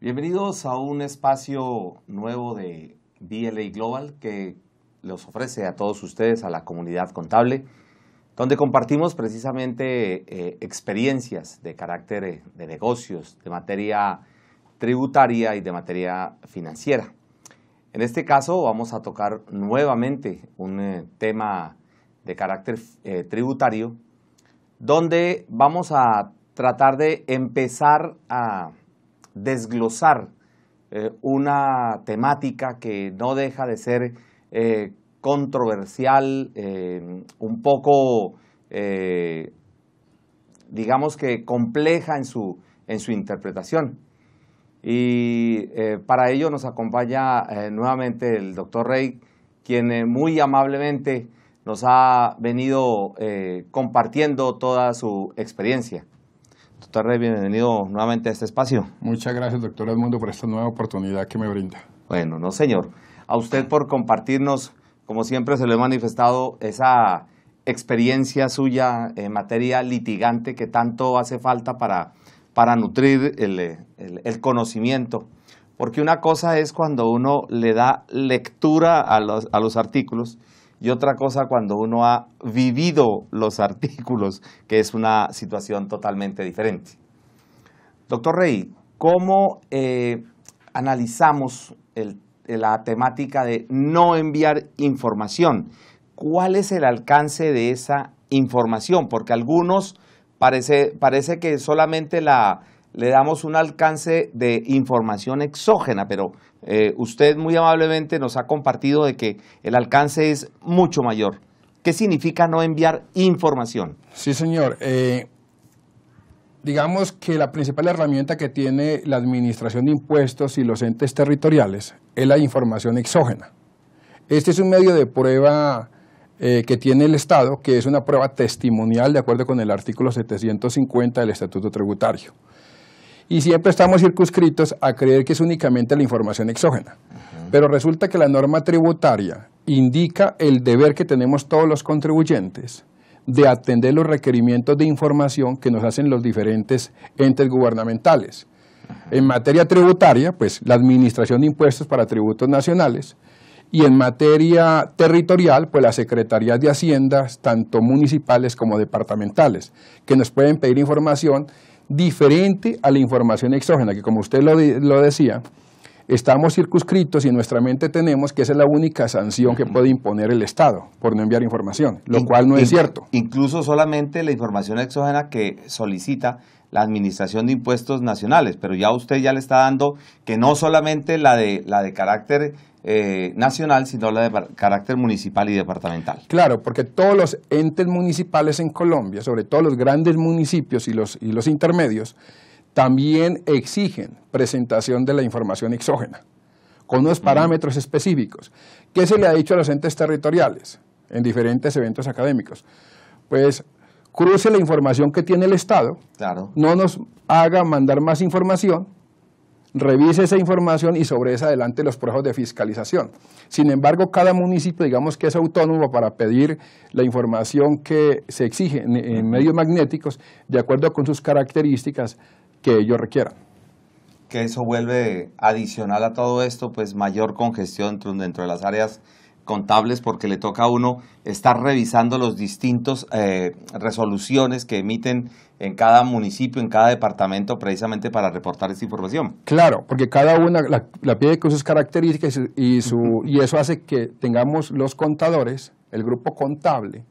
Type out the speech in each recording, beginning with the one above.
Bienvenidos a un espacio nuevo de BLA Global que les ofrece a todos ustedes, a la comunidad contable, donde compartimos precisamente experiencias de carácter de negocios, de materia tributaria y de materia financiera. En este caso vamos a tocar nuevamente un tema de carácter tributario, donde vamos a tratar de empezar a desglosar una temática que no deja de ser controversial, un poco, digamos que compleja en su interpretación. Y para ello nos acompaña nuevamente el doctor Rey, quien muy amablemente nos ha venido compartiendo toda su experiencia. Doctor Rey, bienvenido nuevamente a este espacio. Muchas gracias, doctor Edmundo, por esta nueva oportunidad que me brinda. Bueno, no señor. A usted por compartirnos, como siempre se lo he manifestado, esa experiencia suya en materia litigante que tanto hace falta para nutrir el conocimiento. Porque una cosa es cuando uno le da lectura a los artículos y otra cosa cuando uno ha vivido los artículos, que es una situación totalmente diferente. Doctor Rey, ¿cómo analizamos la temática de no enviar información? ¿Cuál es el alcance de esa información? Porque a algunos parece que solamente le damos un alcance de información exógena, pero usted muy amablemente nos ha compartido de que el alcance es mucho mayor. ¿Qué significa no enviar información? Sí, señor. Digamos que la principal herramienta que tiene la Administración de Impuestos y los entes territoriales es la información exógena. Este es un medio de prueba que tiene el Estado, que es una prueba testimonial de acuerdo con el artículo 750 del Estatuto Tributario. Y siempre estamos circunscritos a creer que es únicamente la información exógena. Pero resulta que la norma tributaria indica el deber que tenemos todos los contribuyentes de atender los requerimientos de información que nos hacen los diferentes entes gubernamentales. En materia tributaria, pues la Administración de Impuestos para Tributos Nacionales, y en materia territorial, pues las Secretarías de Hacienda, tanto municipales como departamentales, que nos pueden pedir información diferente a la información exógena, que como usted lo decía, estamos circunscritos y en nuestra mente tenemos que esa es la única sanción que puede imponer el Estado por no enviar información, lo cual no es cierto. Incluso solamente la información exógena que solicita la Administración de Impuestos Nacionales, pero ya usted ya le está dando que no solamente la de carácter nacional, sino la de carácter municipal y departamental. Claro, porque todos los entes municipales en Colombia, sobre todo los grandes municipios y los intermedios, también exigen presentación de la información exógena, con unos parámetros específicos. ¿Qué se le ha dicho a los entes territoriales en diferentes eventos académicos? Pues cruce la información que tiene el Estado, claro, no nos haga mandar más información, revise esa información y sobre esa adelante los procesos de fiscalización. Sin embargo, cada municipio, digamos que es autónomo para pedir la información que se exige en medios magnéticos de acuerdo con sus características que ellos requieran. Que eso vuelve adicional a todo esto, pues mayor congestión dentro de las áreas contables, porque le toca a uno estar revisando los distintos resoluciones que emiten en cada municipio, en cada departamento, precisamente para reportar esta información. Claro, porque cada una la pide con sus características y eso hace que tengamos los contadores, el grupo contable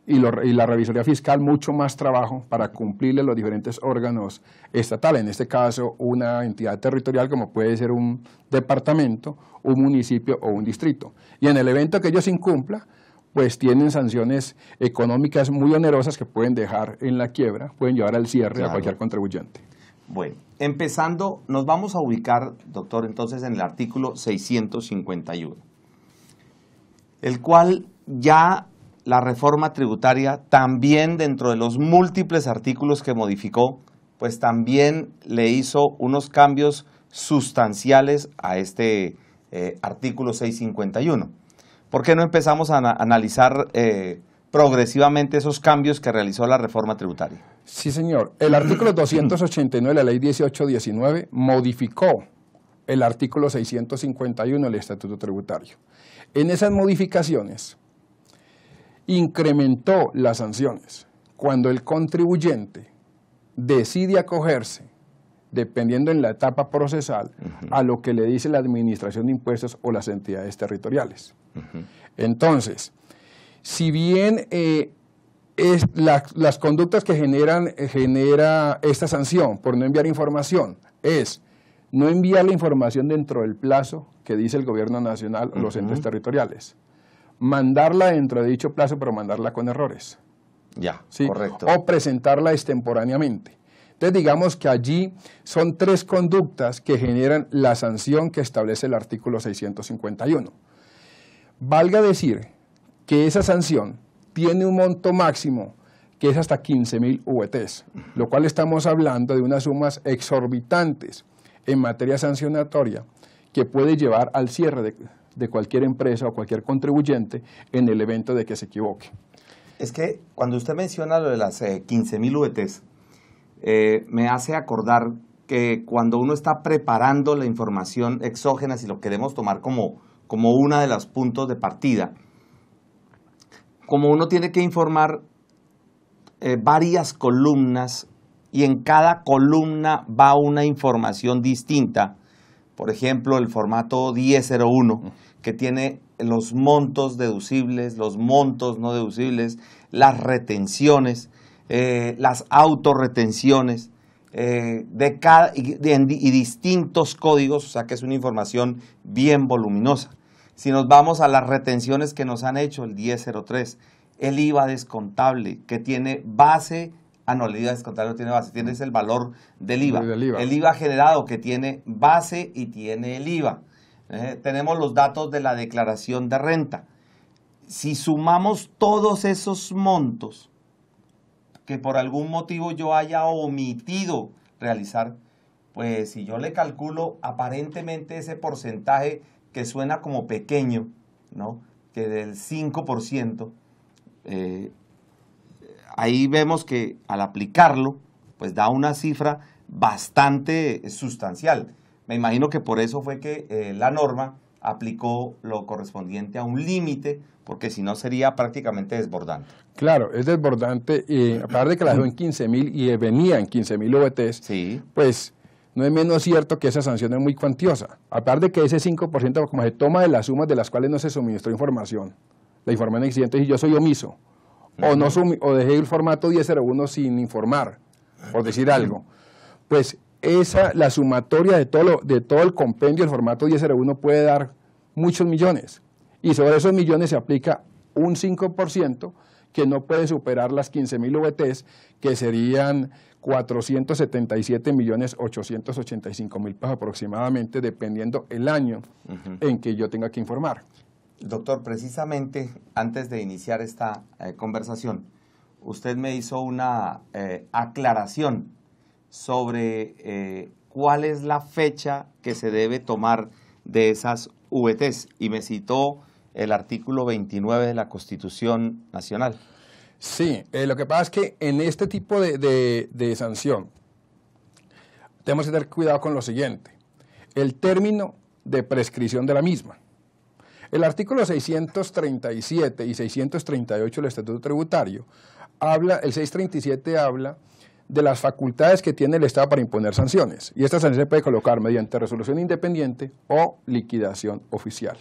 y la revisoría fiscal mucho más trabajo para cumplirle los diferentes órganos estatales, en este caso una entidad territorial como puede ser un departamento, un municipio o un distrito. Y en el evento que ellos incumplan, pues tienen sanciones económicas muy onerosas que pueden dejar en la quiebra, pueden llevar al cierre a cualquier contribuyente. Bueno, empezando, nos vamos a ubicar, doctor, entonces en el artículo 651, el cual ya la reforma tributaria también dentro de los múltiples artículos que modificó, pues también le hizo unos cambios sustanciales a este artículo 651. ¿Por qué no empezamos a analizar progresivamente esos cambios que realizó la reforma tributaria. Sí, señor. El artículo 289 de la ley 1819 modificó el artículo 651 del Estatuto Tributario. En esas modificaciones incrementó las sanciones cuando el contribuyente decide acogerse, dependiendo en la etapa procesal, a lo que le dice la Administración de Impuestos o las entidades territoriales. Entonces, si bien las conductas que genera esta sanción por no enviar información es no enviar la información dentro del plazo que dice el gobierno nacional o los entes territoriales, mandarla dentro de dicho plazo, pero mandarla con errores. Ya, ¿sí? Correcto. O presentarla extemporáneamente. Entonces digamos que allí son tres conductas que generan la sanción que establece el artículo 651. Valga decir que esa sanción tiene un monto máximo que es hasta 15.000 VTs, lo cual estamos hablando de unas sumas exorbitantes en materia sancionatoria que puede llevar al cierre de cualquier empresa o cualquier contribuyente en el evento de que se equivoque. Es que cuando usted menciona lo de las 15.000 VTs, me hace acordar que cuando uno está preparando la información exógena, si lo queremos tomar como uno de los puntos de partida, como uno tiene que informar varias columnas y en cada columna va una información distinta, por ejemplo, el formato 1001, que tiene los montos deducibles, los montos no deducibles, las retenciones, las autorretenciones, y distintos códigos, o sea que es una información bien voluminosa. Si nos vamos a las retenciones que nos han hecho, el 1003, el IVA descontable, que tiene base, no, el IVA descontable no tiene base, tiene el valor del IVA. El IVA generado, que tiene base y tiene el IVA. Tenemos los datos de la declaración de renta. Si sumamos todos esos montos que por algún motivo yo haya omitido realizar, pues si yo le calculo aparentemente ese porcentaje que suena como pequeño, ¿no? Que del 5%, ahí vemos que al aplicarlo, pues da una cifra bastante sustancial. Me imagino que por eso fue que la norma aplicó lo correspondiente a un límite, porque si no sería prácticamente desbordante. Claro, es desbordante, y a pesar de que la dejó en 15.000 y venía en 15.000 VTs, sí, pues no es menos cierto que esa sanción es muy cuantiosa. A pesar de que ese 5% como se toma de las sumas de las cuales no se suministró información, la información existente, y yo soy omiso, o dejé el formato 1001 sin informar, por decir algo, pues la sumatoria de todo el compendio del formato 1001 puede dar muchos millones, y sobre esos millones se aplica un 5% que no puede superar las 15.000 VTs, que serían 477.885.000 pesos aproximadamente, dependiendo el año en que yo tenga que informar. Doctor, precisamente antes de iniciar esta conversación, usted me hizo una aclaración sobre cuál es la fecha que se debe tomar de esas VTs y me citó el artículo 29 de la Constitución Nacional. Sí, lo que pasa es que en este tipo de sanción tenemos que tener cuidado con lo siguiente, el término de prescripción de la misma. El artículo 637 y 638 del Estatuto Tributario, el 637 habla de las facultades que tiene el Estado para imponer sanciones, y esta sanción se puede colocar mediante resolución independiente o liquidación oficial.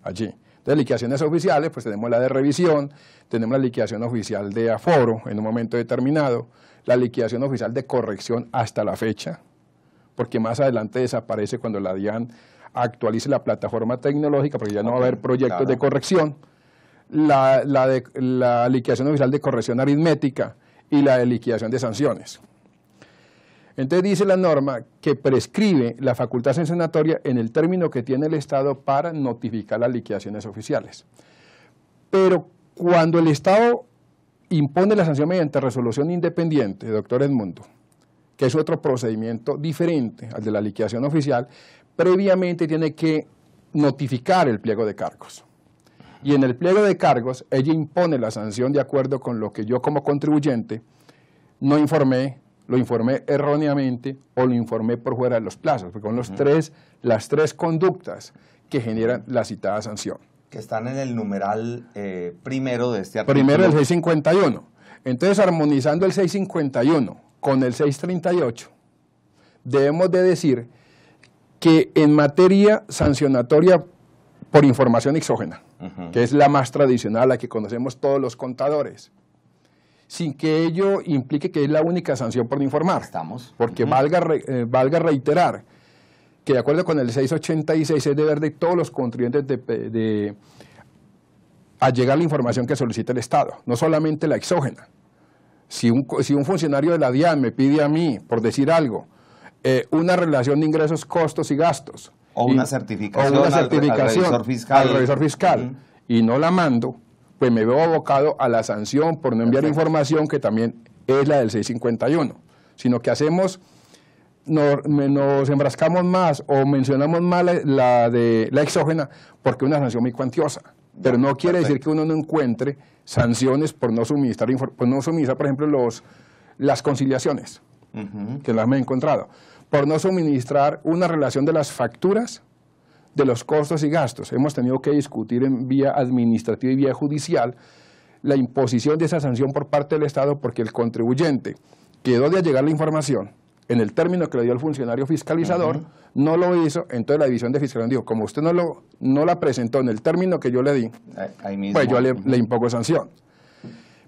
Allí. Entonces, liquidaciones oficiales, pues tenemos la de revisión, tenemos la liquidación oficial de aforo en un momento determinado, la liquidación oficial de corrección hasta la fecha, porque más adelante desaparece cuando la DIAN actualice la plataforma tecnológica, porque ya no va a haber proyectos de corrección, la liquidación oficial de corrección aritmética y la de liquidación de sanciones. Entonces dice la norma que prescribe la facultad sancionatoria en el término que tiene el Estado para notificar las liquidaciones oficiales. Pero cuando el Estado impone la sanción mediante resolución independiente, doctor Edmundo, que es otro procedimiento diferente al de la liquidación oficial, previamente tiene que notificar el pliego de cargos. Y en el pliego de cargos, ella impone la sanción de acuerdo con lo que yo como contribuyente no informé, lo informé erróneamente o lo informé por fuera de los plazos, porque son las tres conductas que generan la citada sanción. Que están en el numeral primero de este artículo. Primero el 651. Entonces, armonizando el 651 con el 638, debemos de decir que en materia sancionatoria por información exógena, que es la más tradicional, la que conocemos todos los contadores, sin que ello implique que es la única sanción por no informar. Porque valga reiterar que de acuerdo con el 686 es deber de todos los contribuyentes de allegar la información que solicita el Estado, no solamente la exógena. Si un funcionario de la DIAN me pide a mí, por decir algo, una relación de ingresos, costos y gastos, o una certificación al revisor fiscal, y no la mando, pues me veo abocado a la sanción por no enviar información, que también es la del 651, sino que nos enfrascamos más o mencionamos más la exógena porque es una sanción muy cuantiosa, pero no quiere decir que uno no encuentre sanciones por no suministrar, por ejemplo, las conciliaciones, que las hemos encontrado, por no suministrar una relación de las facturas, de los costos y gastos. Hemos tenido que discutir en vía administrativa y vía judicial la imposición de esa sanción por parte del Estado porque el contribuyente quedó de allegar la información en el término que le dio el funcionario fiscalizador, no lo hizo, entonces la división de fiscalización dijo, como usted no la presentó en el término que yo le di, pues yo le impongo sanción.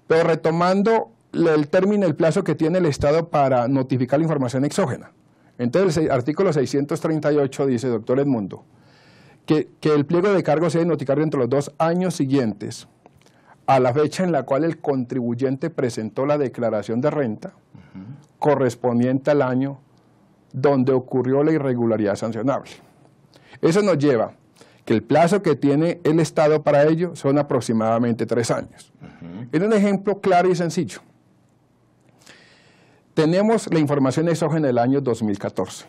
Pero retomando el término, el plazo que tiene el Estado para notificar la información exógena. Entonces el artículo 638 dice, doctor Edmundo, que el pliego de cargos se debe notificar dentro de los 2 años siguientes a la fecha en la cual el contribuyente presentó la declaración de renta correspondiente al año donde ocurrió la irregularidad sancionable. Eso nos lleva que el plazo que tiene el Estado para ello son aproximadamente 3 años. En un ejemplo claro y sencillo, tenemos la información exógena del año 2014.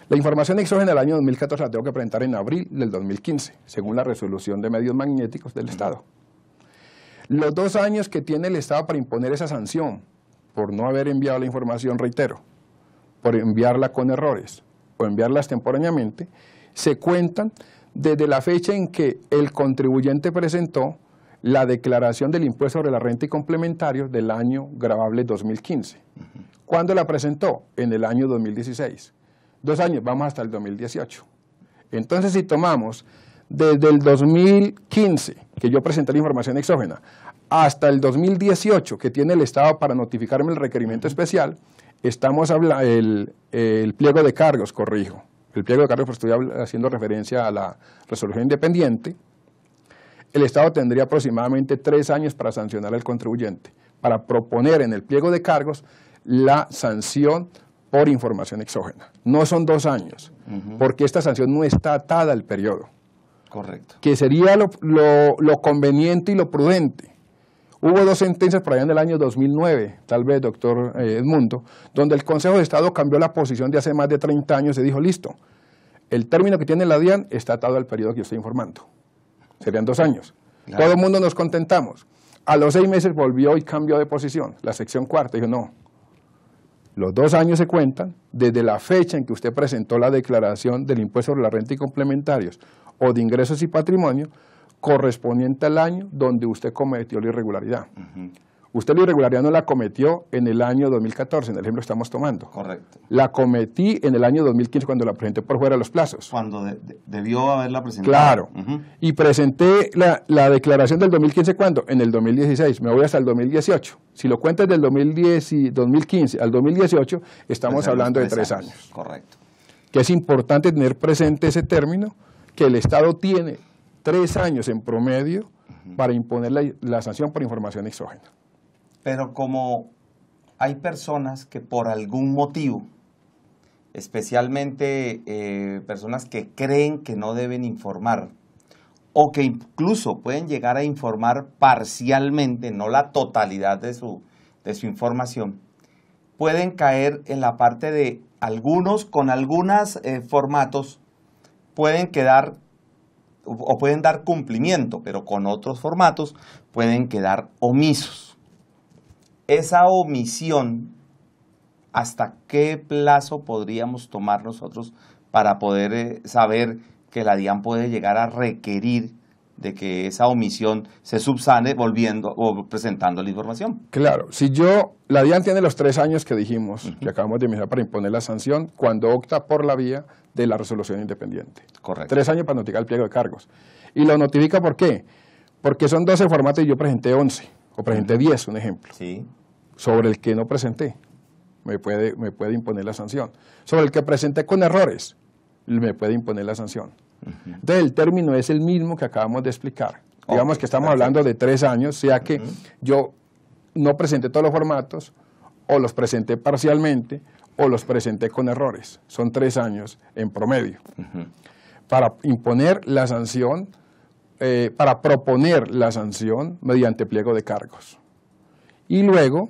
La información exógena del año 2014 la tengo que presentar en abril del 2015, según la resolución de medios magnéticos del Estado. Los 2 años que tiene el Estado para imponer esa sanción, por no haber enviado la información, reitero, por enviarla con errores o enviarla extemporáneamente, se cuentan desde la fecha en que el contribuyente presentó la declaración del impuesto sobre la renta y complementarios del año gravable 2015. ¿Cuándo la presentó? En el año 2016. 2 años, vamos hasta el 2018. Entonces, si tomamos desde el 2015, que yo presenté la información exógena, hasta el 2018, que tiene el Estado para notificarme el requerimiento especial, estamos hablando, el pliego de cargos, corrijo, el pliego de cargos, pues estoy haciendo referencia a la resolución independiente, el Estado tendría aproximadamente 3 años para sancionar al contribuyente, para proponer en el pliego de cargos la sanción por información exógena. No son 2 años, porque esta sanción no está atada al periodo. Correcto. Que sería lo conveniente y lo prudente. Hubo 2 sentencias por allá en el año 2009, tal vez, doctor Edmundo, donde el Consejo de Estado cambió la posición de hace más de 30 años y dijo, listo, el término que tiene la DIAN está atado al periodo que yo estoy informando. Serían 2 años. Claro. Todo el mundo nos contentamos. A los 6 meses volvió y cambió de posición. La sección cuarta dijo, no, los 2 años se cuentan desde la fecha en que usted presentó la declaración del impuesto sobre la renta y complementarios o de ingresos y patrimonio correspondiente al año donde usted cometió la irregularidad. Usted la irregularidad no la cometió en el año 2014, en el ejemplo que estamos tomando. Correcto. La cometí en el año 2015 cuando la presenté por fuera de los plazos. Cuando debió haberla presentado. Claro. Y presenté la declaración del 2015, ¿cuándo? En el 2016. Me voy hasta el 2018. Si lo cuentas del 2015 al 2018, estamos hablando de 3 años. Correcto. Que es importante tener presente ese término, que el Estado tiene 3 años en promedio para imponer la sanción por información exógena. Pero como hay personas que por algún motivo, especialmente personas que creen que no deben informar, o que incluso pueden llegar a informar parcialmente, no la totalidad de su información, pueden caer en la parte de algunos, con algunos formatos, pueden quedar o pueden dar cumplimiento, pero con otros formatos pueden quedar omisos. Esa omisión, ¿hasta qué plazo podríamos tomar nosotros para poder saber que la DIAN puede llegar a requerir de que esa omisión se subsane volviendo o presentando la información? Claro, la DIAN tiene los 3 años que dijimos, que acabamos de mencionar para imponer la sanción, cuando opta por la vía de la resolución independiente. Correcto. 3 años para notificar el pliego de cargos. ¿Y lo notifica por qué? Porque son 12 formatos y yo presenté 11, o presenté 10, un ejemplo. Sí. Sobre el que no presenté, me puede imponer la sanción. Sobre el que presenté con errores, me puede imponer la sanción. Entonces el término es el mismo que acabamos de explicar. Digamos que estamos hablando de 3 años, sea que yo no presenté todos los formatos, o los presenté parcialmente, o los presenté con errores. Son 3 años en promedio. Para imponer la sanción, para proponer la sanción mediante pliego de cargos. Y luego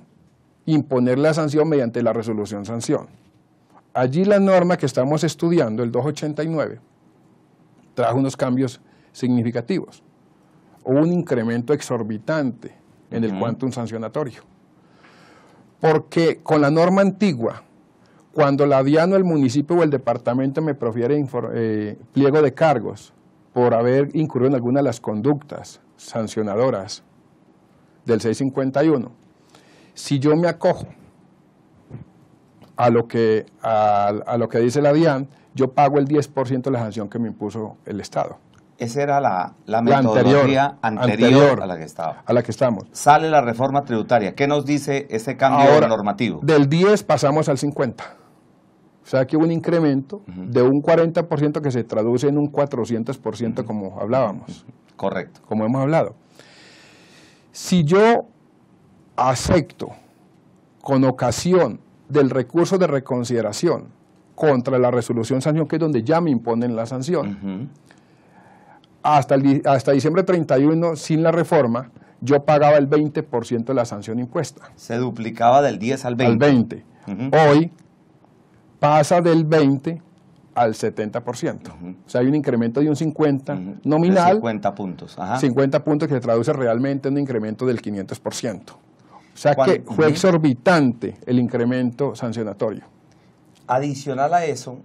imponer la sanción mediante la resolución sanción. Allí la norma que estamos estudiando, el 289, trajo unos cambios significativos. Hubo un incremento exorbitante en el quantum sancionatorio. Porque con la norma antigua, cuando la DIAN o el municipio o el departamento me profiere pliego de cargos por haber incurrido en alguna de las conductas sancionadoras del 651, si yo me acojo a lo que dice la DIAN, yo pago el 10% de la sanción que me impuso el Estado. Esa era la metodología anterior a la que estaba. A la que estamos. Sale la reforma tributaria. ¿Qué nos dice ese cambio normativo? Del 10 pasamos al 50. O sea que hubo un incremento de un 40% que se traduce en un 400% como hablábamos. Correcto. Como hemos hablado. Si yo acepto con ocasión del recurso de reconsideración contra la resolución sanción, que es donde ya me imponen la sanción, hasta diciembre 31, sin la reforma, yo pagaba el 20% de la sanción impuesta. Se duplicaba del 10 al 20. Al 20. Hoy pasa del 20 al 70%. O sea, hay un incremento de un 50 nominal. De 50 puntos. 50 puntos que se traduce realmente en un incremento del 500%. O sea que fue exorbitante el incremento sancionatorio. Adicional a eso,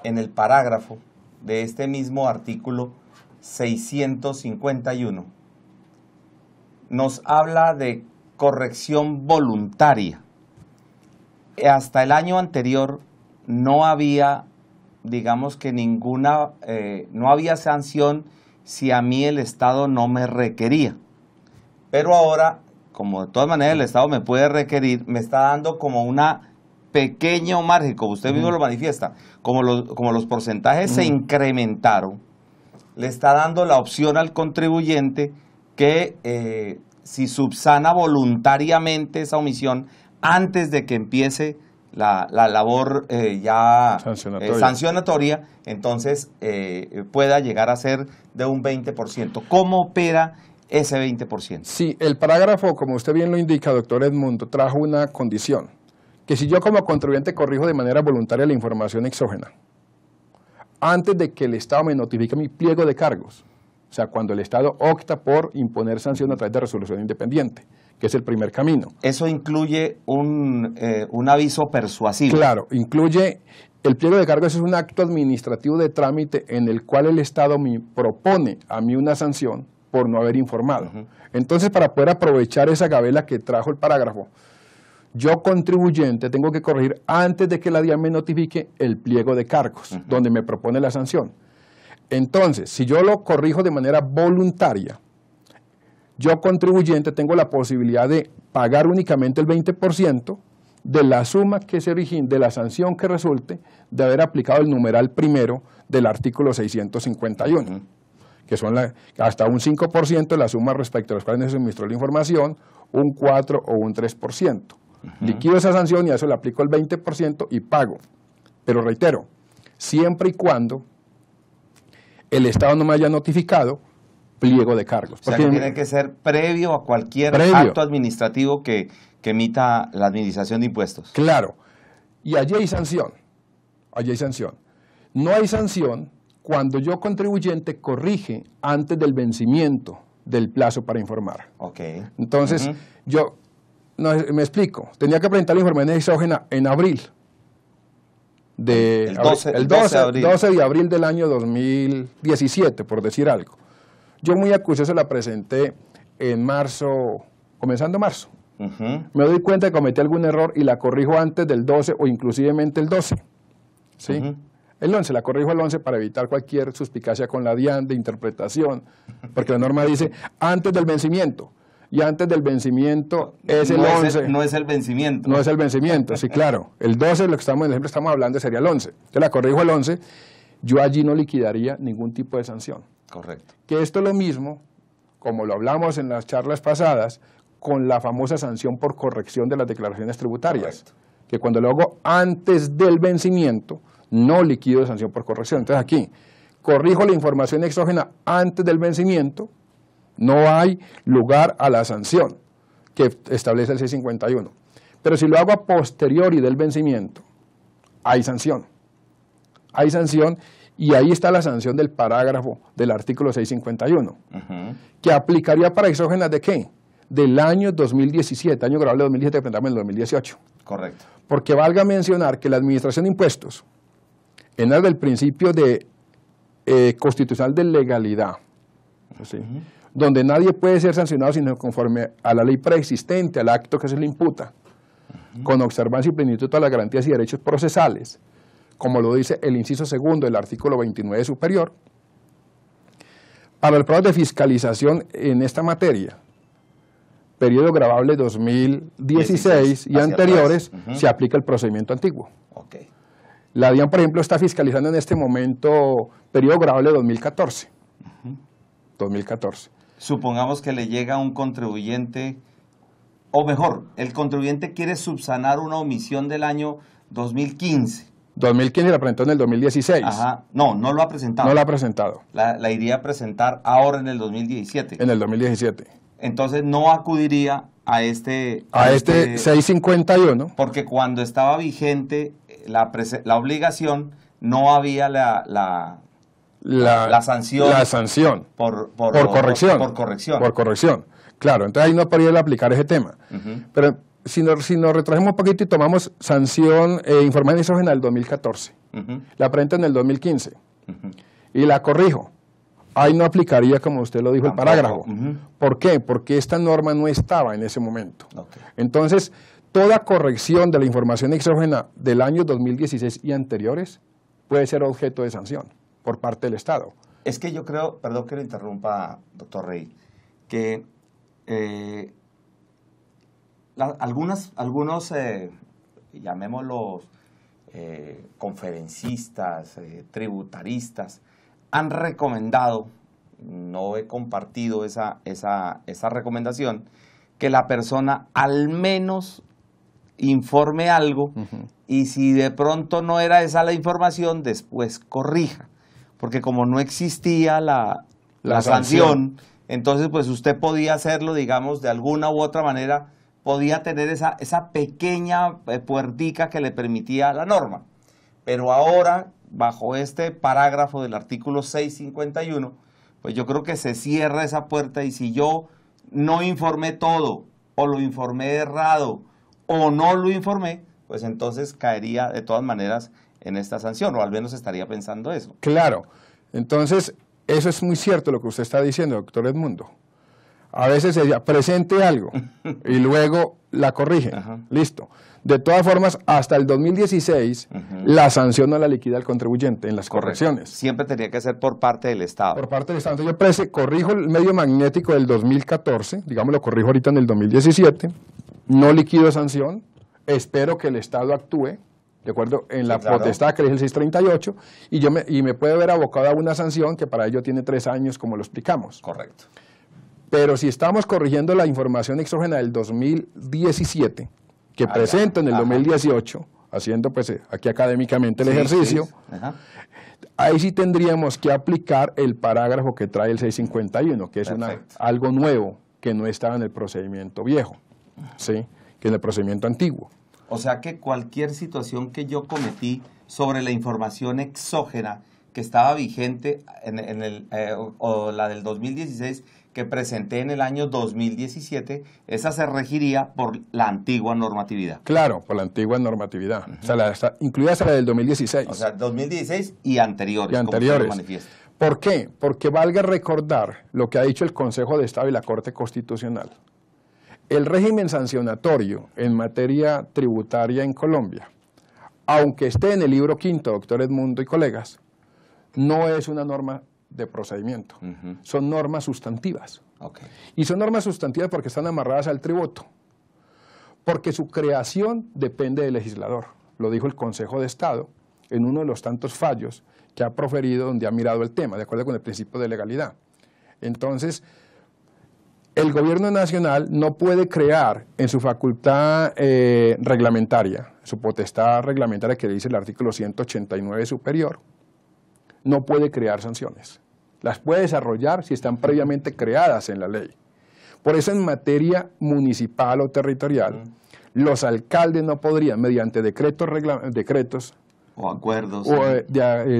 en el parágrafo de este mismo artículo 651, nos habla de corrección voluntaria. Hasta el año anterior no había, digamos que no había sanción si a mí el Estado no me requería. Pero ahora, como de todas maneras el Estado me puede requerir, me está dando como una pequeño margen, como usted mismo lo manifiesta, como los porcentajes se incrementaron, le está dando la opción al contribuyente que si subsana voluntariamente esa omisión antes de que empiece la labor sancionatoria, entonces pueda llegar a ser de un 20%. ¿Cómo opera ese 20%? Sí, el parágrafo, como usted bien lo indica, doctor Edmundo, trajo una condición, que si yo como contribuyente corrijo de manera voluntaria la información exógena, antes de que el Estado me notifique mi pliego de cargos, o sea, cuando el Estado opta por imponer sanción a través de resolución independiente, que es el primer camino. Eso incluye un aviso persuasivo. Claro, incluye, el pliego de cargos es un acto administrativo de trámite en el cual el Estado me propone a mí una sanción por no haber informado. Entonces, para poder aprovechar esa gabela que trajo el parágrafo, yo contribuyente tengo que corregir antes de que la DIAN me notifique el pliego de cargos, donde me propone la sanción. Entonces, si yo lo corrijo de manera voluntaria, yo contribuyente tengo la posibilidad de pagar únicamente el 20% de la suma que se origine, de la sanción que resulte de haber aplicado el numeral primero del artículo 651, que son hasta un 5% de la suma respecto a los cuales se suministró la información, un 4 o un 3%. Liquido esa sanción y a eso le aplico el 20% y pago. Pero reitero, siempre y cuando el Estado no me haya notificado pliego de cargos. O sea, que tiene que ser previo a cualquier acto administrativo que emita la Administración de Impuestos. Claro. Y allí hay sanción. Allí hay sanción. No hay sanción cuando yo contribuyente corrige antes del vencimiento del plazo para informar. Okay. Entonces, yo, no, me explico, tenía que presentar la información exógena en abril. El 12 de abril del año 2017, por decir algo. Yo muy acucioso la presenté en marzo, comenzando marzo. Me doy cuenta que cometí algún error y la corrijo antes del 12 o inclusivemente el 12. ¿Sí? El 11, la corrijo el 11 para evitar cualquier suspicacia con la DIAN de interpretación, porque la norma dice antes del vencimiento. Y antes del vencimiento es el 11. No es el vencimiento. No es el vencimiento, sí, claro. El 12, lo que estamos, el ejemplo estamos hablando, sería el 11. Entonces la corrijo el 11, yo allí no liquidaría ningún tipo de sanción. Correcto. Que esto es lo mismo, como lo hablamos en las charlas pasadas, con la famosa sanción por corrección de las declaraciones tributarias. Correcto. Que cuando lo hago antes del vencimiento, no liquido sanción por corrección. Entonces aquí, corrijo la información exógena antes del vencimiento, no hay lugar a la sanción que establece el 651. Pero si lo hago a posteriori del vencimiento, hay sanción. Hay sanción y ahí está la sanción del parágrafo del artículo 651, que aplicaría para exógenas ¿de qué? Del año 2017, año grabable 2017, presentamos en el 2018. Correcto. Porque valga mencionar que la Administración de Impuestos, en el del principio de constitucional de legalidad, ¿sí? Donde nadie puede ser sancionado sino conforme a la ley preexistente, al acto que se le imputa, con observancia y plenitud de todas las garantías y derechos procesales, como lo dice el inciso segundo del artículo 29 superior. Para el programa de fiscalización en esta materia, periodo grabable 2016 y anteriores, se aplica el procedimiento antiguo. Okay. La DIAN, por ejemplo, está fiscalizando en este momento periodo grabable 2014. 2014. Supongamos que le llega a un contribuyente, o mejor, el contribuyente quiere subsanar una omisión del año 2015. 2015 la presentó en el 2016. Ajá. No, no lo ha presentado. No la ha presentado. La iría a presentar ahora en el 2017. En el 2017. Entonces no acudiría a este 651. Porque cuando estaba vigente la obligación, no había la sanción. La sanción. Por corrección. Por corrección. Por corrección. Claro, entonces ahí no podría aplicar ese tema. Pero si nos retrajemos un poquito y tomamos sanción información exógena del 2014, la presento en el 2015 y la corrijo, ahí no aplicaría, como usted lo dijo, tampoco. El parágrafo. ¿Por qué? Porque esta norma no estaba en ese momento. Okay. Entonces, toda corrección de la información exógena del año 2016 y anteriores puede ser objeto de sanción por parte del Estado. Es que yo creo, perdón que lo interrumpa, doctor Rey, que algunos, llamémoslos conferencistas, tributaristas, han recomendado, no he compartido esa recomendación, que la persona al menos informe algo y si de pronto no era esa la información, después corrija. Porque como no existía la sanción, entonces pues usted podía hacerlo, digamos, de alguna u otra manera, podía tener esa pequeña puertica que le permitía la norma. Pero ahora, bajo este parágrafo del artículo 651, pues yo creo que se cierra esa puerta y si yo no informé todo, o lo informé errado, o no lo informé, pues entonces caería de todas maneras en esta sanción, o al menos estaría pensando eso. Claro, entonces eso es muy cierto lo que usted está diciendo, doctor Edmundo. A veces se presente algo y luego la corrige, listo. De todas formas, hasta el 2016, la sanción no la liquida el contribuyente en las correcciones. Siempre tenía que ser por parte del Estado. Por parte del Estado. Entonces yo corrijo el medio magnético del 2014, digamos lo corrijo ahorita en el 2017, no liquido sanción, espero que el Estado actúe, de acuerdo, en la potestad que le dice el 638, y me puede ver abocado a una sanción que para ello tiene 3 años, como lo explicamos. Correcto. Pero si estamos corrigiendo la información exógena del 2017, que presento en el 2018, haciendo pues aquí académicamente el ejercicio, ahí sí tendríamos que aplicar el parágrafo que trae el 651, que es algo nuevo, que no estaba en el procedimiento viejo, ¿sí? Que en el procedimiento antiguo. O sea que cualquier situación que yo cometí sobre la información exógena que estaba vigente o la del 2016 que presenté en el año 2017, esa se regiría por la antigua normatividad. Claro, por la antigua normatividad. O sea, incluida la del 2016. O sea, 2016 y anteriores. Y anteriores. Como se manifiesta. ¿Por qué? Porque valga recordar lo que ha dicho el Consejo de Estado y la Corte Constitucional. El régimen sancionatorio en materia tributaria en Colombia, aunque esté en el libro quinto, doctor Edmundo y colegas, no es una norma de procedimiento, son normas sustantivas. Okay. Y son normas sustantivas porque están amarradas al tributo, porque su creación depende del legislador, lo dijo el Consejo de Estado en uno de los tantos fallos que ha proferido donde ha mirado el tema, de acuerdo con el principio de legalidad. Entonces, el gobierno nacional no puede crear en su facultad reglamentaria, su potestad reglamentaria que dice el artículo 189 superior, no puede crear sanciones. Las puede desarrollar si están previamente creadas en la ley. Por eso en materia municipal o territorial, los alcaldes no podrían, mediante decretos o acuerdos o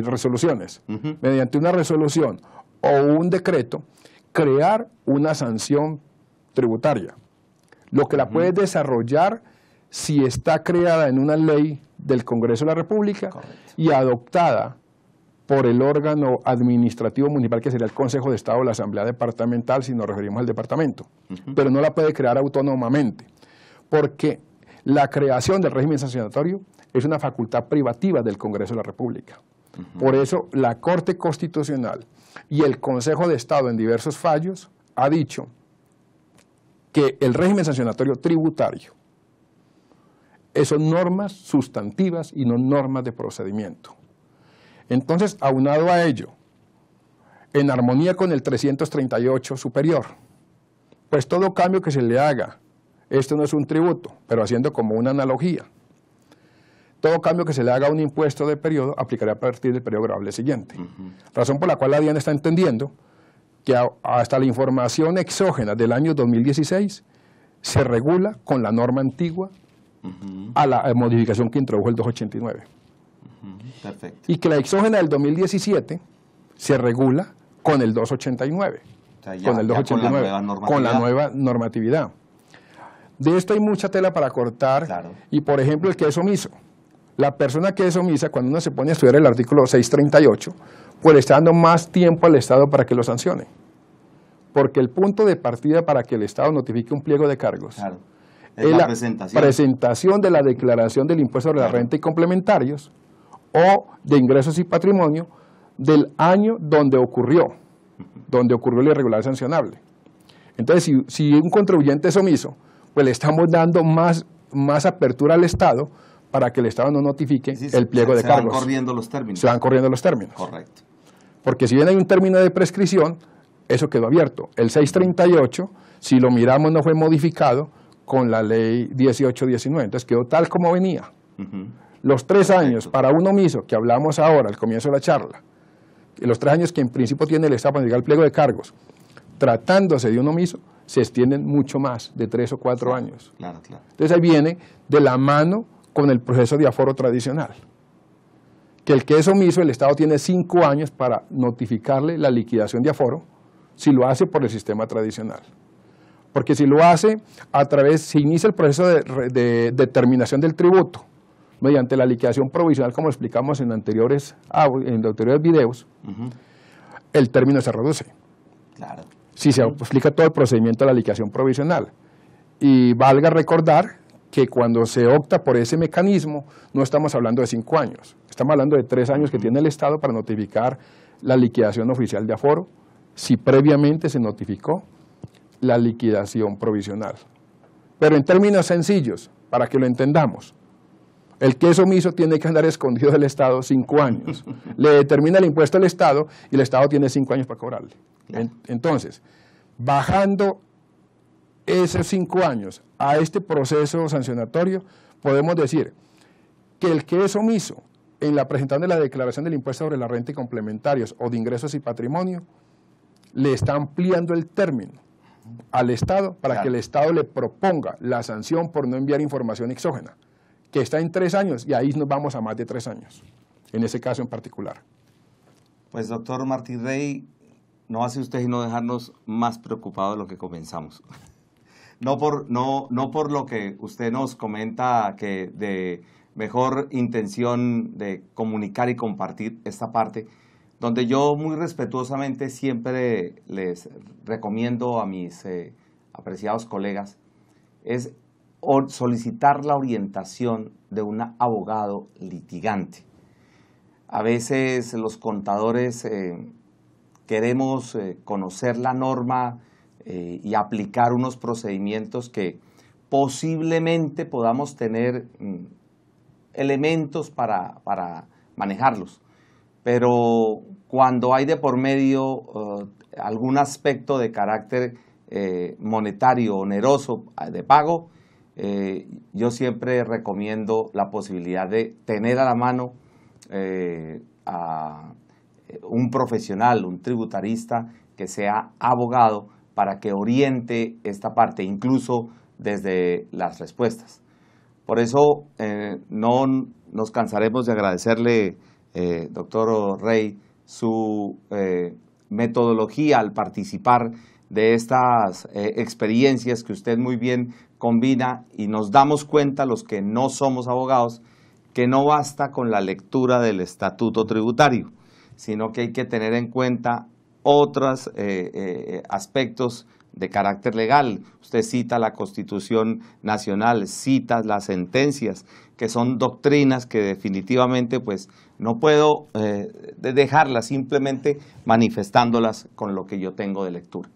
resoluciones, mediante una resolución o un decreto, crear una sanción tributaria. Lo que la puede desarrollar si está creada en una ley del Congreso de la República. Correcto. Y adoptada por el órgano administrativo municipal, que sería el Consejo de Estado o la Asamblea Departamental, si nos referimos al departamento. Pero no la puede crear autónomamente, porque la creación del régimen sancionatorio es una facultad privativa del Congreso de la República. Por eso la Corte Constitucional y el Consejo de Estado en diversos fallos ha dicho que el régimen sancionatorio tributario son normas sustantivas y no normas de procedimiento. Entonces, aunado a ello, en armonía con el 338 superior, pues todo cambio que se le haga, esto no es un tributo, pero haciendo como una analogía, todo cambio que se le haga a un impuesto de periodo aplicará a partir del periodo grabable siguiente. Razón por la cual la DIAN está entendiendo que hasta la información exógena del año 2016 se regula con la norma antigua a la modificación que introdujo el 289. Perfecto. Y que la exógena del 2017 se regula con el 289, o sea, ya, con el 289, con la nueva normatividad. De esto hay mucha tela para cortar, claro. Y por ejemplo el que es omiso. La persona que es omisa, cuando uno se pone a estudiar el artículo 638, pues le está dando más tiempo al Estado para que lo sancione. Porque el punto de partida para que el Estado notifique un pliego de cargos, claro, es la presentación de la declaración del impuesto sobre la renta y complementarios o de ingresos y patrimonio del año donde ocurrió la irregularidad sancionable. Entonces, si un contribuyente es omiso, pues le estamos dando más apertura al Estado para que el Estado no notifique el pliego de cargos. Se van corriendo los términos. Se van corriendo los términos. Correcto. Porque si bien hay un término de prescripción, eso quedó abierto. El 638, si lo miramos, no fue modificado con la ley 1819, entonces quedó tal como venía. Los 3 años para un omiso, que hablamos ahora al comienzo de la charla, los 3 años que en principio tiene el Estado para llegar al pliego de cargos, tratándose de un omiso, se extienden mucho más, de 3 o 4 años. Claro, claro. Entonces ahí viene de la mano con el proceso de aforo tradicional, que el que es omiso, el Estado tiene 5 años para notificarle la liquidación de aforo, si lo hace por el sistema tradicional. Porque si lo hace si inicia el proceso de determinación del tributo, mediante la liquidación provisional, como explicamos en anteriores videos, el término se reduce. Claro. Si se explica todo el procedimiento de la liquidación provisional. Y valga recordar que cuando se opta por ese mecanismo, no estamos hablando de 5 años, estamos hablando de 3 años que tiene el Estado para notificar la liquidación oficial de aforo, si previamente se notificó la liquidación provisional. Pero en términos sencillos, para que lo entendamos, el que es omiso tiene que andar escondido del Estado 5 años. Le determina el impuesto al Estado y el Estado tiene 5 años para cobrarle. Entonces, bajando esos 5 años a este proceso sancionatorio, podemos decir que el que es omiso en la presentación de la declaración del impuesto sobre la renta y complementarios o de ingresos y patrimonio, le está ampliando el término al Estado para que el Estado le proponga la sanción por no enviar información exógena, que está en 3 años, y ahí nos vamos a más de 3 años, en ese caso en particular. Pues doctor Martí Rey, no hace usted sino dejarnos más preocupados de lo que comenzamos. No por lo que usted nos comenta que de mejor intención de comunicar y compartir esta parte, donde yo muy respetuosamente siempre les recomiendo a mis apreciados colegas, es solicitar la orientación de un abogado litigante. A veces los contadores queremos conocer la norma y aplicar unos procedimientos que posiblemente podamos tener elementos para manejarlos. Pero cuando hay de por medio algún aspecto de carácter monetario, oneroso, de pago, yo siempre recomiendo la posibilidad de tener a la mano a un profesional, un tributarista que sea abogado para que oriente esta parte, incluso desde las respuestas. Por eso no nos cansaremos de agradecerle, doctor Rey, su metodología al participar de estas experiencias que usted muy bien combina, y nos damos cuenta, los que no somos abogados, que no basta con la lectura del estatuto tributario, sino que hay que tener en cuenta otros aspectos de carácter legal. Usted cita la Constitución Nacional, cita las sentencias, que son doctrinas que definitivamente pues no puedo dejarlas simplemente manifestándolas con lo que yo tengo de lectura.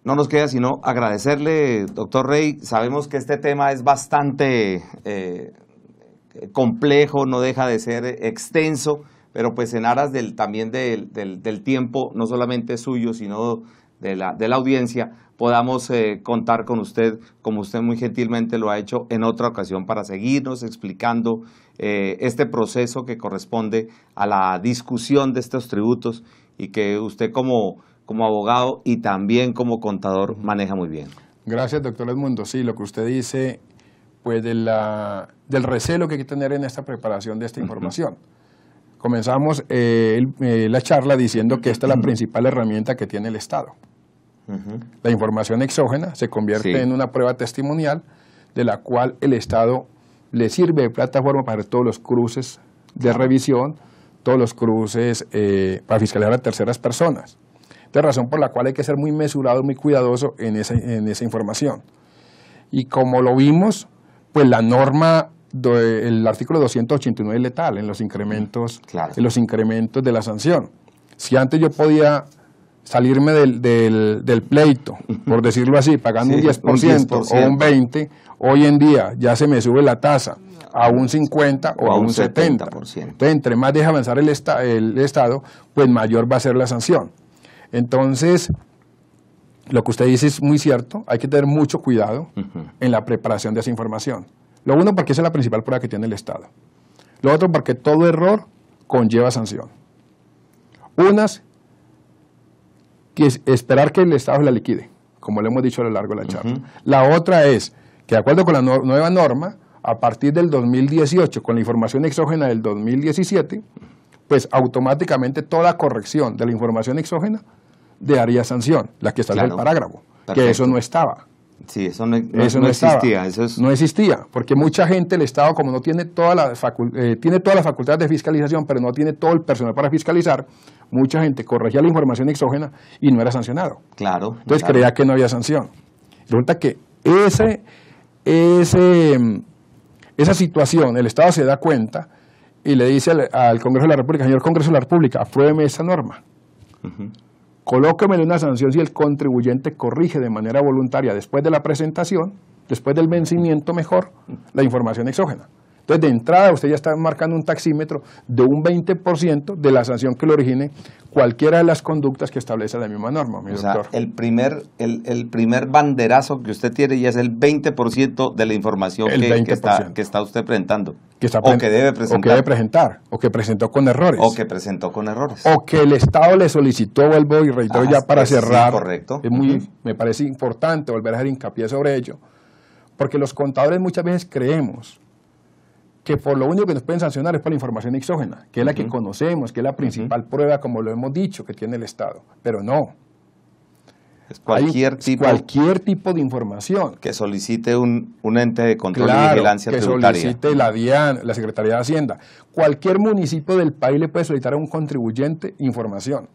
No nos queda sino agradecerle, doctor Rey. Sabemos que este tema es bastante complejo, no deja de ser extenso, pero pues en aras también del tiempo, no solamente suyo, sino de la audiencia, podamos contar con usted, como usted muy gentilmente lo ha hecho en otra ocasión, para seguirnos explicando este proceso que corresponde a la discusión de estos tributos y que usted como abogado y también como contador maneja muy bien. Gracias, doctor Edmundo. Sí, lo que usted dice, pues del recelo que hay que tener en esta preparación de esta información. Comenzamos la charla diciendo que esta es la principal herramienta que tiene el Estado. La información exógena se convierte en una prueba testimonial de la cual el Estado le sirve de plataforma para todos los cruces de revisión, todos los cruces para fiscalizar a terceras personas. De razón por la cual hay que ser muy mesurado, muy cuidadoso en esa información. Y como lo vimos, pues la norma, el artículo 289 es letal en los incrementos, en los incrementos de la sanción. Si antes yo podía salirme del pleito, por decirlo así, pagando un 10% o un 20%, hoy en día ya se me sube la tasa a un 50% o a un 70%. Entonces, entre más deja avanzar el Estado, pues mayor va a ser la sanción. Entonces, lo que usted dice es muy cierto, hay que tener mucho cuidado en la preparación de esa información. Lo uno, porque esa es la principal prueba que tiene el Estado. Lo otro, porque todo error conlleva sanción. Unas, que es esperar que el Estado la liquide, como le hemos dicho a lo largo de la charla. La otra es que, de acuerdo con la nueva norma, a partir del 2018, con la información exógena del 2017, pues automáticamente toda corrección de la información exógena daría sanción, la que está en el parágrafo, que eso no estaba. Sí, eso no existía. No existía, porque mucha gente, el Estado, como no tiene tiene todas las facultades de fiscalización, pero no tiene todo el personal para fiscalizar, mucha gente corregía la información exógena y no era sancionado. Entonces creía que no había sanción. Resulta que esa situación, el Estado se da cuenta y le dice al Congreso de la República: señor Congreso de la República, apruébeme esa norma. Colóquemele una sanción si el contribuyente corrige de manera voluntaria después de la presentación, después del vencimiento mejor, la información exógena. Entonces, de entrada, usted ya está marcando un taxímetro de un 20% de la sanción que le origine cualquiera de las conductas que establece la misma norma, mi doctor. O sea, el primer banderazo que usted tiene ya es el 20% de la información que está usted presentando. O que debe presentar. O que presentó con errores. O que el Estado le solicitó, vuelvo y reitero ya para cerrar. Sí, correcto. Me parece importante volver a hacer hincapié sobre ello, porque los contadores muchas veces creemos que por lo único que nos pueden sancionar es por la información exógena, que es la que conocemos, que es la principal prueba, como lo hemos dicho, que tiene el Estado. Pero no. Es cualquier tipo de información. Que solicite un ente de control y vigilancia tributaria. Que solicite la DIAN, la Secretaría de Hacienda. Cualquier municipio del país le puede solicitar a un contribuyente información.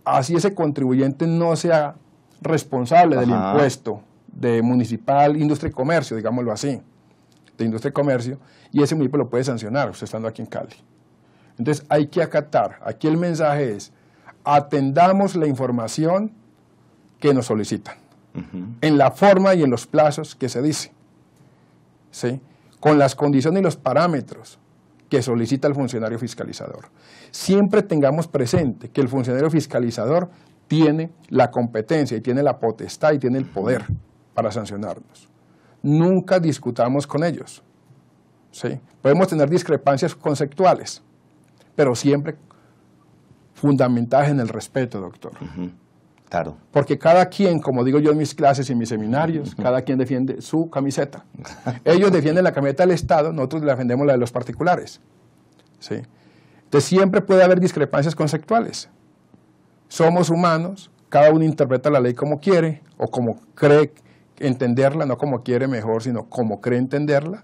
Así ese contribuyente no sea responsable del impuesto de municipal, industria y comercio, digámoslo así, de industria y comercio, y ese municipio lo puede sancionar, usted estando aquí en Cali. Entonces hay que acatar, aquí el mensaje es, atendamos la información que nos solicitan, en la forma y en los plazos que se dice, ¿sí? Con las condiciones y los parámetros que solicita el funcionario fiscalizador. Siempre tengamos presente que el funcionario fiscalizador tiene la competencia y tiene la potestad y tiene el poder para sancionarnos. Nunca discutamos con ellos, ¿sí? Podemos tener discrepancias conceptuales, pero siempre fundamentadas en el respeto, doctor. Claro. Porque cada quien, como digo yo en mis clases y en mis seminarios, cada quien defiende su camiseta. Ellos defienden la camiseta del Estado, nosotros defendemos la de los particulares, ¿sí? Entonces siempre puede haber discrepancias conceptuales. Somos humanos, cada uno interpreta la ley como quiere o como cree entenderla, no como quiere mejor, sino como cree entenderla.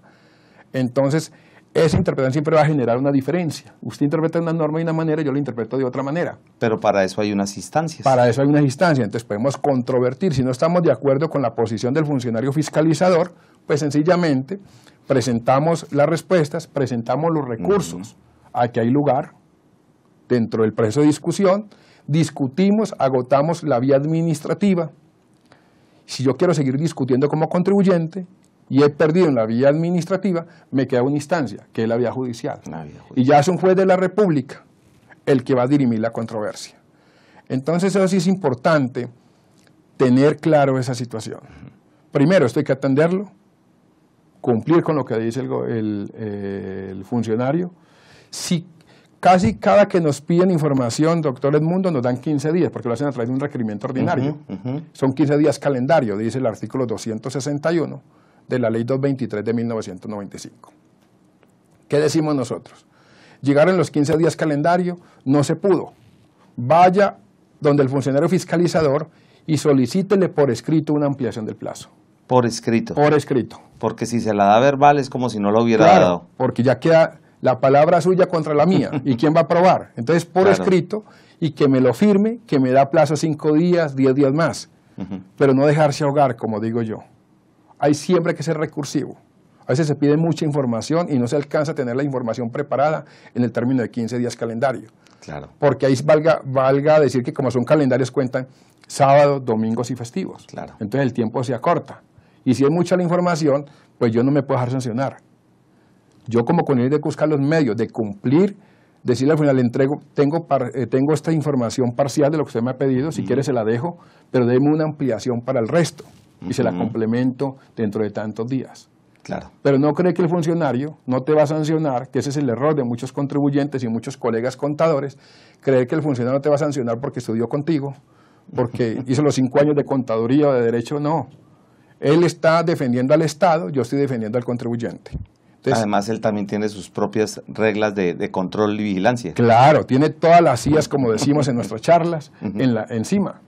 Entonces, esa interpretación siempre va a generar una diferencia. Usted interpreta una norma de una manera y yo la interpreto de otra manera. Pero para eso hay unas instancias. Para eso hay unas instancias, entonces podemos controvertir. Si no estamos de acuerdo con la posición del funcionario fiscalizador, pues sencillamente presentamos las respuestas, presentamos los recursos. Aquí hay lugar, dentro del proceso de discusión, discutimos, agotamos la vía administrativa. Si yo quiero seguir discutiendo como contribuyente y he perdido en la vía administrativa, me queda una instancia, que es la vía judicial. Y ya es un juez de la República el que va a dirimir la controversia. Entonces eso sí es importante tener claro esa situación. Primero, esto hay que atenderlo, cumplir con lo que dice el funcionario. Si casi cada que nos piden información, doctor Edmundo, nos dan 15 días, porque lo hacen a través de un requerimiento ordinario. Son 15 días calendario, dice el artículo 261 de la ley 223 de 1995. ¿Qué decimos nosotros? Llegaron los 15 días calendario, no se pudo. Vaya donde el funcionario fiscalizador y solicítele por escrito una ampliación del plazo. Por escrito. Por escrito. Porque si se la da verbal es como si no lo hubiera dado. Porque ya queda la palabra suya contra la mía. ¿Y quién va a aprobar? Entonces, por escrito, y que me lo firme, que me da plazo 5 días, 10 días más. Pero no dejarse ahogar, como digo yo. Hay siempre que ser recursivo. A veces se pide mucha información y no se alcanza a tener la información preparada en el término de 15 días calendario. Claro. Porque ahí valga decir que como son calendarios cuentan sábados, domingos y festivos. Claro. Entonces el tiempo se acorta. Y si es mucha la información, pues yo no me puedo dejar sancionar. Yo como comunidad de buscar los medios de cumplir, decirle al final, le entrego, tengo esta información parcial de lo que usted me ha pedido, si quiere se la dejo, pero déme una ampliación para el resto y se la complemento dentro de tantos días. Claro. Pero no cree que el funcionario no te va a sancionar, que ese es el error de muchos contribuyentes y muchos colegas contadores, creer que el funcionario no te va a sancionar porque estudió contigo, porque hizo los 5 años de contaduría o de derecho, no. Él está defendiendo al Estado, yo estoy defendiendo al contribuyente. Entonces, además, él también tiene sus propias reglas de control y vigilancia. Claro, tiene todas las sillas, como decimos en nuestras charlas, encima.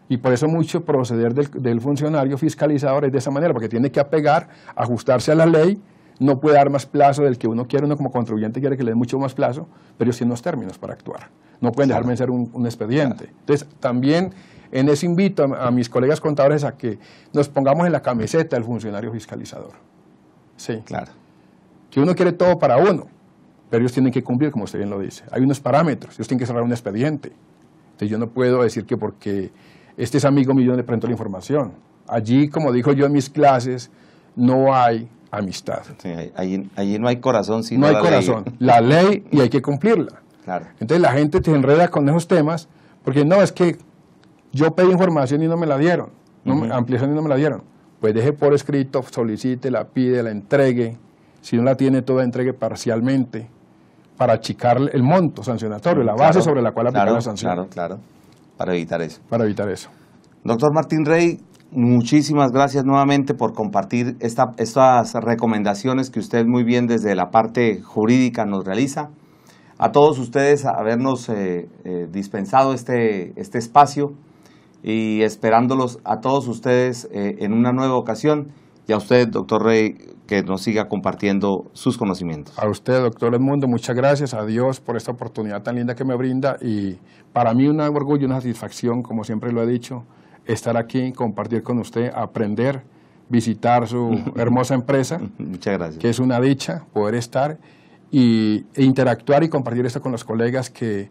Y por eso mucho proceder del funcionario fiscalizador es de esa manera, porque tiene que apegar, ajustarse a la ley, no puede dar más plazo del que uno quiere, uno como contribuyente quiere que le dé mucho más plazo, pero ellos tienen unos términos para actuar. No pueden dejarme hacer un expediente. Entonces, también en eso invito a mis colegas contadores a que nos pongamos en la camiseta del funcionario fiscalizador. Sí. Claro. Que uno quiere todo para uno, pero ellos tienen que cumplir, como usted bien lo dice. Hay unos parámetros, ellos tienen que cerrar un expediente. Entonces yo no puedo decir que porque este es amigo mío le presento la información. Allí, como dijo yo en mis clases, no hay amistad. Sí, allí no hay corazón, sino no hay corazón. La ley y hay que cumplirla. Claro. Entonces la gente se enreda con esos temas, porque no, es que yo pedí información y no me la dieron, ampliación y no me la dieron. Pues deje por escrito, solicite, la pide, la entregue. Si no la tiene toda, entregue parcialmente para achicar el monto sancionatorio, la base sobre la cual aplicar la sanción. Claro, para evitar eso. Para evitar eso. Doctor Martín Rey, muchísimas gracias nuevamente por compartir estas recomendaciones que usted muy bien desde la parte jurídica nos realiza. A todos ustedes habernos dispensado este espacio y esperándolos a todos ustedes en una nueva ocasión, y a usted, doctor Rey, que nos siga compartiendo sus conocimientos. A usted, doctor Edmundo, muchas gracias a Dios por esta oportunidad tan linda que me brinda, y para mí un orgullo y una satisfacción, como siempre lo he dicho, estar aquí, compartir con usted, aprender, visitar su hermosa empresa. Muchas gracias. Que es una dicha poder estar e interactuar y compartir esto con los colegas, que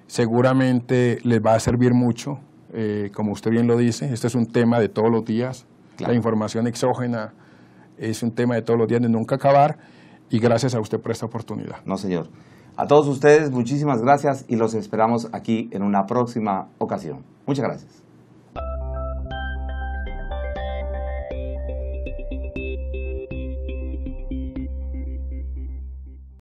seguramente les va a servir mucho. Como usted bien lo dice, este es un tema de todos los días. Claro. La información exógena es un tema de todos los días, de nunca acabar, y gracias a usted por esta oportunidad. No, señor. A todos ustedes, muchísimas gracias y los esperamos aquí en una próxima ocasión. Muchas gracias.